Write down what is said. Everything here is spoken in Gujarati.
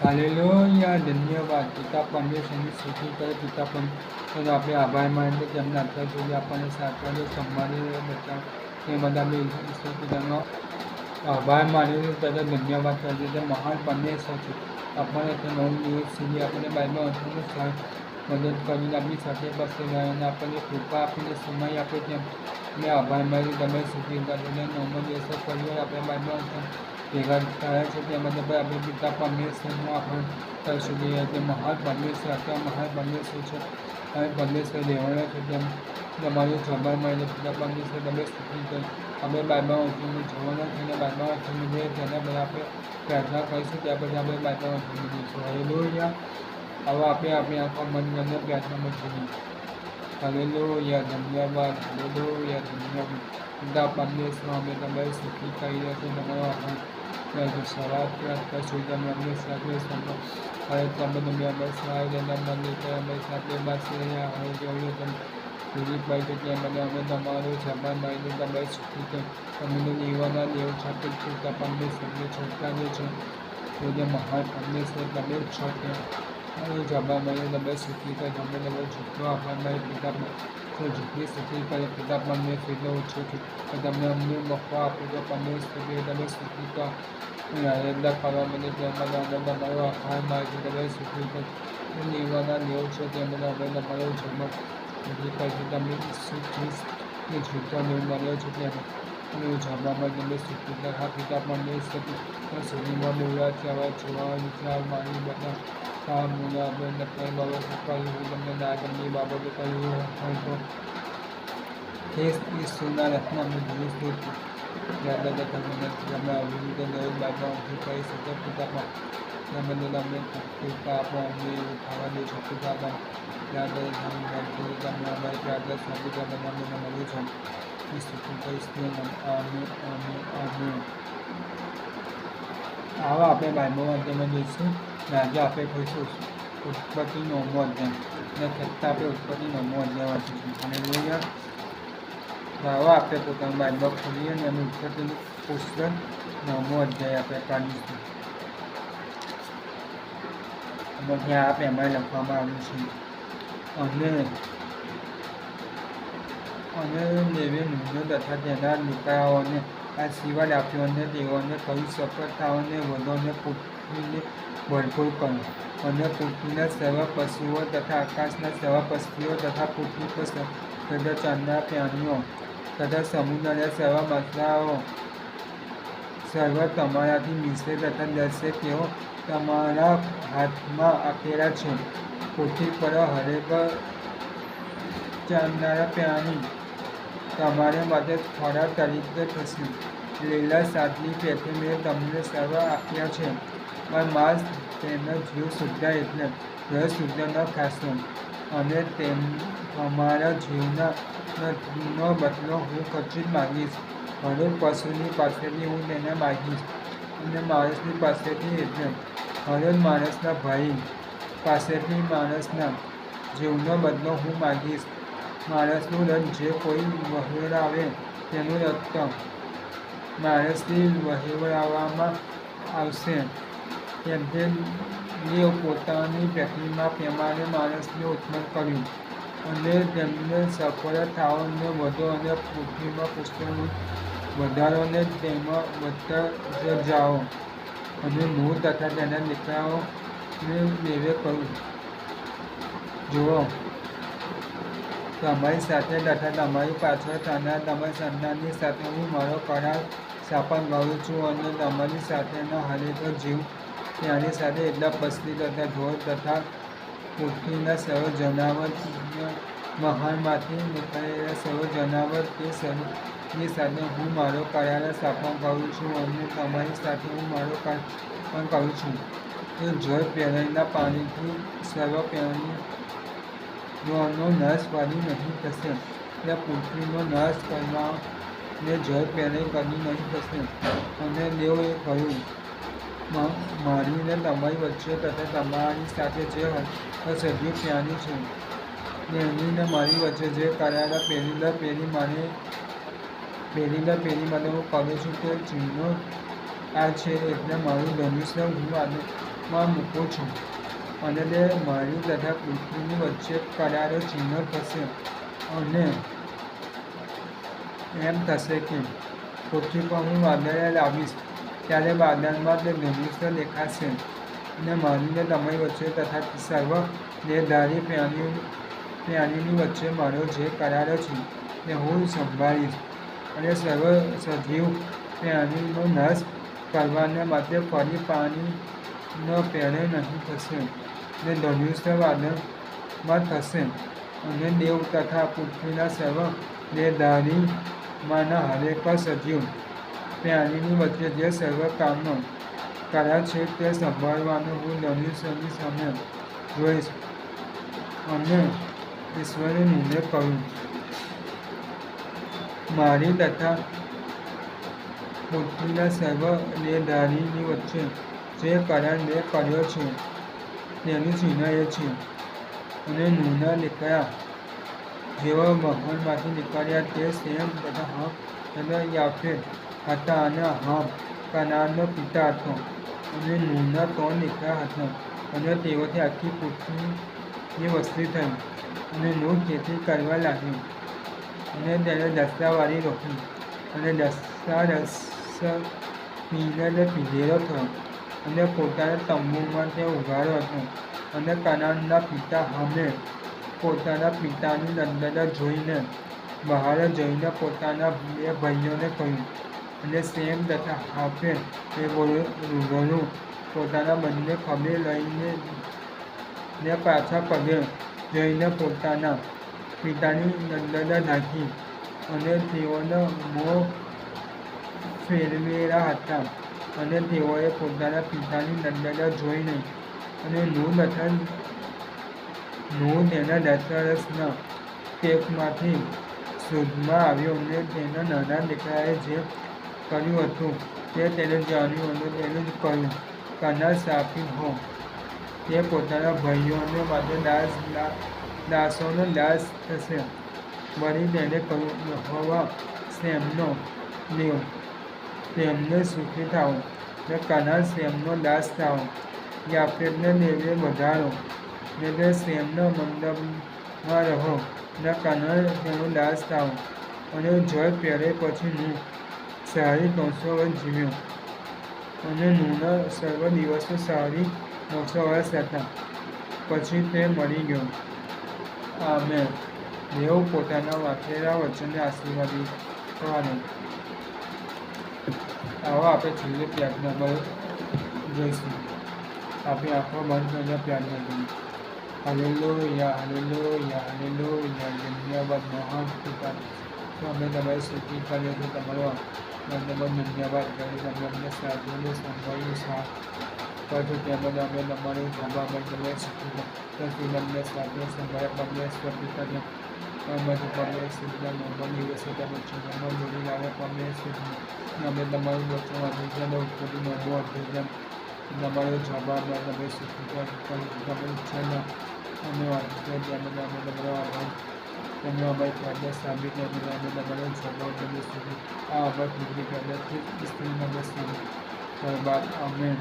હાલેલુયા, ધન્યવાદ. પિતા પરમેશ્વરની સ્તુતિ કરે. પિતા પરમેશ્વરનો આપણે આભાર માનીએ કે એમને અત્યાર સુધી આપણને સાચવ્યો, સંભાળીને બચાવ એ બધા આપણે ઈશ્વર પિતાનો આભાર માનીને તથા ધન્યવાદ કરીએ. તે મહાન પરમેશ્વર છે. આપણને તે 9 દિવસ સુધી આપણને બાઇબલ વાંચવાનું મદદ કરીને આપણી સાથે પાસે અને આપણને કૃપા આપીને સમય આપે તેમ મેં આભાર માની તમે સ્તુતિ કરીને 9મો દિવસે ફરી આપણે બાઇબલ વાંચન ભેગા થયા છે. તે મતલબ આપણે પિતા પરમેશ્વરનો આભાર કરશું જોઈએ. તે મહાન પરમેશ્વર અત્યારે મહાન પરમેશ્વર છે અને પરમેશ્વર રહેવાના છે. તેમ તમારું ખબર મળીને પિતા પરમેશ્વર તમે સ્તુતિ કરી આપણે બાઇબલ વાંચવાનું જવાના છે અને બાઇબલ વાંચવાનું જોઈએ. તેના પહેલાં આપણે પ્રાર્થના કરીશું. ત્યાર પછી આપણે બાઇબલ વાંચવાનું જઈશું. હાલેલુયા. હવે આપણે આંખો બંધ કરીને પ્રાર્થનામાં જોઈએ. હાલેલુયા, ધન્યવાદ. હાલેલુયા, ધન્યવાદ. પિતા પરમેશ્વર અમે તમારી સ્તુતિ કરી રહ્યા છીએ. તમારો આભાર સવાર પ્રાર્થના સુધી તમે અમને સાથે સંભળ હવે તમે અમે સહાય તેના મને અમારી સાથે પાસે હવે જોયું તમે પૂરી પાડી કે મને અમે તમારું સભાન મારીને તમારી સ્તુતિ કરી તમને દેવાના દેવ સાથે પિતા પરમેશ્વરને છોડતા છે. પૂજ્ય મહાન પરમેશ્વર તમે જ છો ત્યાં જબા મળીને તમે સ્તુતિ કરી તમે તમે જેટલો આભાર મારી પિતા જેટલી સ્તુતિ કરે પિતા પરમેશ્વર એટલો ઓછો છે. તમે અમને મફા આપો છો પરમેશ્વર તમે સ્તુતિ કરો યાદા કરવા મને તેમાં અમે તમારો આભાર મારી તમે સ્તુતિ કરી દેવાના દેવ છો તેમને અમે તમારો જન્મ સ્તુતિ કરી તમે છૂટો દેવ મળ્યો છે ત્યાં જવામાં તમે સ્તુતિ હા પિતા પરમેશ્વર સુધીમાં બોલ્યા છે. હવે જોવા વિચાર મારી બધા કામ બોલ્યા આપણે કઈ બાબતો કહ્યું તમને ના ગમતી બાબતો કહ્યું હોય તો ઈસુના રત્ન અમે જોઈશું યાદ તમે આવી રીતે દરેક બાબતથી કહી શકો પિતા પણ તમે તમને કૃપા આપો અમને એવું ખાવા દે છો પિતા પણ યાદ તમે અમારી પ્રાર્થના સાથે તમે અમને મળ્યું છો સ્તુતિ કહીશ આવા આપણે બાઇબલ અધ્યાયમાં જોઈશું ને આજે આપણે કહીશું ઉત્પત્તિ 9મો અધ્યાય ને છતાં આપણે ઉત્પત્તિ 9મો અધ્યાય વાંચીશું અને જોઈએ આવા આપણે પોતાનું બાઇબલ ખોલીએ અને એનું ઉત્પત્તિનું પુસ્તક 9મો અધ્યાય આપણે કાઢીશું અને ત્યાં આપણે એમાં લખવામાં આવ્યું છે અને દેવે નૂહને તથા તેના દીકરાઓને આશીર્વાદ આપ્યો અને તેઓને કહ્યું સફળતાઓને વધોને પૃથ્વીને ભરપૂર કરો અને પૃથ્વીના સર્વ પશુઓ તથા આકાશના સર્વ પક્ષીઓ તથા પૃથ્વી પર તથા ચાંદના પ્રાણીઓ તથા સમુદ્રના સર્વ માછલાઓ સર્વ તમારાથી મિશ્ર તથા દર્શે તેઓ તમારા હાથમાં આપેલા છે. પૃથ્વી પર હરેક ચાલનારા પ્રાણી તમારે માટે ખોરાક તરીકે થશે. લીલા શાકની પેટે મેં તમને સર્વ આપ્યા છે પણ માંસ તેનો જીવ શુદ્ધ એટલે ઘર શુદ્ધ ન ખાશો અને તમારા જીવનો બદલો હું કચી માગીશ. હરેક પશુની પાસેથી હું તેને માગીશ અને માણસની પાસેથી એટલે હરેક માણસના ભાઈ પાસેથી માણસના જીવનો બદલો હું માગીશ. માણસનું રક્ત જે કોઈ વહેવડાવે તેનું રક્ત માણસથી વહેવડાવવામાં આવશે. કેમ કે દેવ પોતાની પ્રતિમા પ્રમાણે માણસને ઉત્પન્ન કર્યું અને તેમને સફળ થાઓ અને વધો અને પૃથ્વીમાં પુષ્કળ વધારો અને તેમાં વધતા જાઓ. અને નૂહ તથા તેના દીકરાઓને દેવે કહ્યું જુઓ તમારી સાથે તથા તમારી પાછળ થનાર તમારી સંતાનની સાથે હું મારો કરાર સ્થાપન કરું છું અને તમારી સાથેના હરેક જીવ તેની સાથે એટલા પક્ષી તથા ઢોર તથા પૃથ્વીના સર્વ જનાવર મહાનમાંથી નીકળેલા સર્વ જનાવર તે સર્વની સાથે હું મારો કરાર સ્થાપન કરું છું અને તમારી સાથે હું મારો કરાર પણ કરું છું. એ જળ પહેલાંના પાણીથી સર્વ પ્રાણીઓનો નાશ કરી નહીં થશે. ત્યાં પૃથ્વીનો નાશ કરવાને જળ પહેલાં કરી નહીં થશે. અને દેવએ કહ્યું મારીને તમારી વચ્ચે તથા તમારી સાથે જે સજીવ પ્રાણી છે તેણીને મારી વચ્ચે જે કરાર પેઢી દર પેઢી માટે હું કરું છું તે ચિહ્નો આ છે એટલે મારું ધનુષ્ય હું માં મૂકું છું, અને તે મારી તથા પૃથ્વીની વચ્ચે કરારો ચિહ્ન થશે. અને એમ થશે કે પૃથ્વી પર હું વાદળા લાવીશ, ત્યારે વાદળમાં તે ધનુષ્ય દેખાશે, અને મારીને તમારી વચ્ચે તથા સર્વ દેહધારી પ્રાણીની વચ્ચે મારો જે કરાર છે તે હું સંભાળીશ, અને સર્વ સજીવ પ્રાણીનો નાશ કરવાને માટે ફરી પાણીનો પેરે નહીં થશે, ને ધનુષ્ય વાદળમાં થશે. અને દેવ તથા પૃથ્વીના સર્વ દેહધારીમાંના હરેક સજીવ પ્રાણીની વચ્ચે જે સર્વ કામનો કરાર છે તે સંભાળવાનું હું ધનુષ્યની સામે જોઈશ. અને ઈશ્વરે નિર્ણય કહ્યું, મારી તથા પૃથ્વીના સર્વ દેહધારીની વચ્ચે જે કરાર મેં કર્યો છે તેનું ચિહ્ન એ છે. અને નૂહના દીકરા જેઓ મહલમાંથી નીકળ્યા તે શેમ તથા હામ તથા યાફેત હતા, અને હામ કનાનનો પિતા હતો. અને નૂહના 3 દીકરા હતા, અને તેઓથી આખી પૃથ્વીની વસ્તી થઈ. અને નૂહ ખેતી કરવા લાગ્યો, અને તેણે દ્રાક્ષાવાળી રોપી, અને દ્રાક્ષારસ પીને પીધેલો થયો, અને પોતાના તંબુમાં તે ઉઘાડો હતો. અને કનાનના પિતા હામે પોતાના પિતાની નમ્રતા જોઈને બહાર જઈને પોતાના 2 ભાઈઓને કહ્યું. અને શેમ તથા હાફેત એ વૃદ્ધોનું પોતાના બંને ખભે લઈને પાછા પગે જઈને પોતાના પિતાની નમ્રતા ઢાંકી, અને તેઓના મોં ફેરવેલા હતા. અને તેઓએ પોતાના પિતાની નમ્રતા જોઈને, અને નૂહ તેના દ્રાક્ષારસના પેકમાંથી શુદ્ધમાં આવ્યો, અને તેના નાના દીકરાએ જે કર્યું હતું તે તેણે જાણ્યું, અને તેણે કહ્યું, કનાન શ્રાપિત હો. તે પોતાના ભાઈઓને માટે દાસોનો દાસ થશે. વળી તેણે કહ્યું, યહોવા શેમનો દેવ, તેમને સુખી થાઓ, ને કનાન શેમનો દાસ થાઓ. યાફેતને દેવે વધારો, ને તે શેમના મંડપમાં રહો, ને કનાન તેનો દાસ થાઓ. અને જળ પેરે પછી નૂહ 350 વર્ષ જીવ્યો, અને નૂહના સર્વ દિવસો 900 વર્ષ હતા, પછી તે મરી ગયો. આમેન. દેવ પોતાના વાપરેલા વચનને આશીર્વાદિત કરે. આવો આપણે છેલ્લી પ્રાર્થના જોઈશું. આપણે આંખો બંધ કરીને પ્રાર્થના કરીએ. Hallelujah, hallelujah, hallelujah. ધન્યવાદ મહાન પિતા, તો અમે તમારી સ્તુતિ કરીએ છીએ, તમારો ધન્યવાદ કરીએ. તમે અમને સાધુને સંભાળ્યું સાથ કરજો, ત્યાં બધા અમે તમારું ખભા બંધ શીખી ત્યાં અમને સાથે સંભાળ્યા. પરમેશ્વર પિતા અમારી પરમેશ્વરના નોંધો દિવસે તમે ચિહ્નો જોડી લાવે. પરમેશ્વર અમે તમારું વચન અધિજન ઉત્પત્તિ નોંધો અધિજન તમારો જવાબ તમે શીખી તમે ઈચ્છા અમે વાંચીએ ત્યાં અમે તમારો આભાર. તમે અમારી ફાયદા સાબિત નથી, અમે તમારો જવાબ તમે શીખી આ આભાર પૂરી પહેલાંથી સ્ત્રીમાં સાબિત બાદ. આમેન.